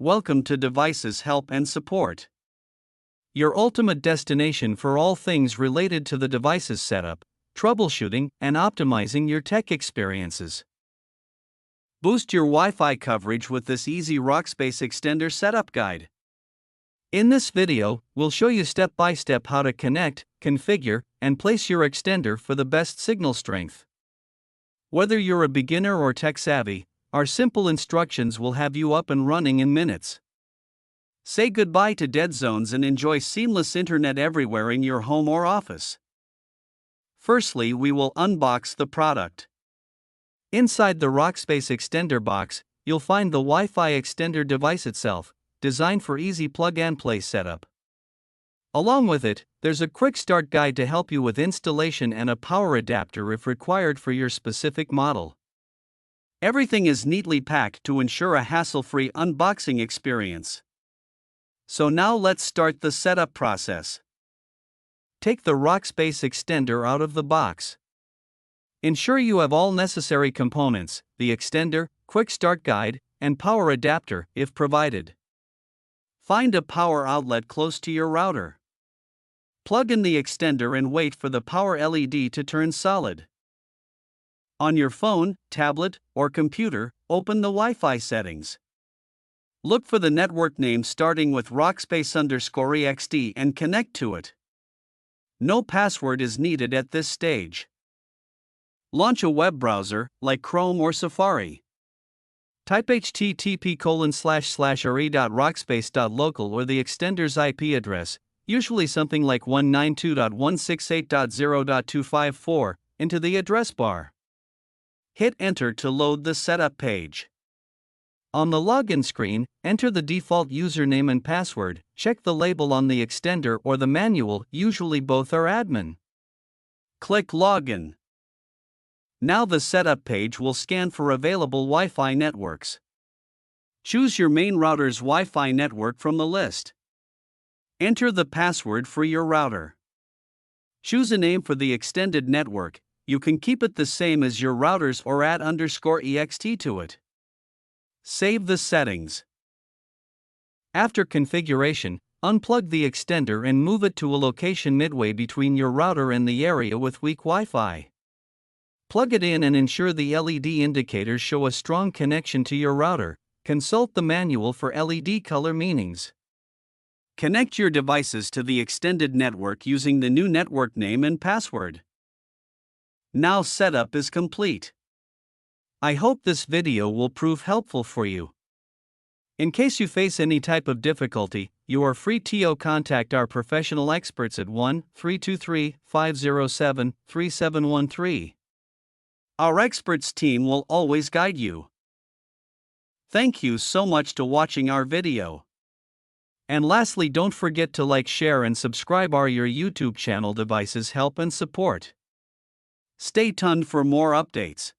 Welcome to Devices Help and Support, your ultimate destination for all things related to the device's setup, troubleshooting, and optimizing your tech experiences. Boost your Wi-Fi coverage with this easy Rockspace extender setup guide. In this video, we'll show you step-by-step how to connect, configure, and place your extender for the best signal strength. Whether you're a beginner or tech-savvy, our simple instructions will have you up and running in minutes. Say goodbye to dead zones and enjoy seamless internet everywhere in your home or office. Firstly, we will unbox the product. Inside the Rockspace extender box, you'll find the Wi-Fi extender device itself, designed for easy plug-and-play setup. Along with it, there's a quick start guide to help you with installation and a power adapter if required for your specific model. Everything is neatly packed to ensure a hassle-free unboxing experience. So now let's start the setup process. Take the Rockspace extender out of the box. Ensure you have all necessary components, the extender, quick start guide, and power adapter if provided. Find a power outlet close to your router. Plug in the extender and wait for the power LED to turn solid. On your phone, tablet, or computer, open the Wi-Fi settings. Look for the network name starting with Rockspace_EXT and connect to it. No password is needed at this stage. Launch a web browser, like Chrome or Safari. Type http://re.rockspace.local or the extender's IP address, usually something like 192.168.0.254, into the address bar. Hit Enter to load the setup page. On the login screen, enter the default username and password, check the label on the extender or the manual, usually both are admin. Click Login. Now the setup page will scan for available Wi-Fi networks. Choose your main router's Wi-Fi network from the list. Enter the password for your router. Choose a name for the extended network. You can keep it the same as your router's or add _ext to it. Save the settings. After configuration, unplug the extender and move it to a location midway between your router and the area with weak Wi-Fi. Plug it in and ensure the LED indicators show a strong connection to your router. Consult the manual for LED color meanings. Connect your devices to the extended network using the new network name and password. Now setup is complete. I hope this video will prove helpful for you. In case you face any type of difficulty, you are free to contact our professional experts at 1-323-507-3713. Our experts team will always guide you. Thank you so much for watching our video. And lastly, don't forget to like, share and subscribe our YouTube channel Devices Help and Support. Stay tuned for more updates.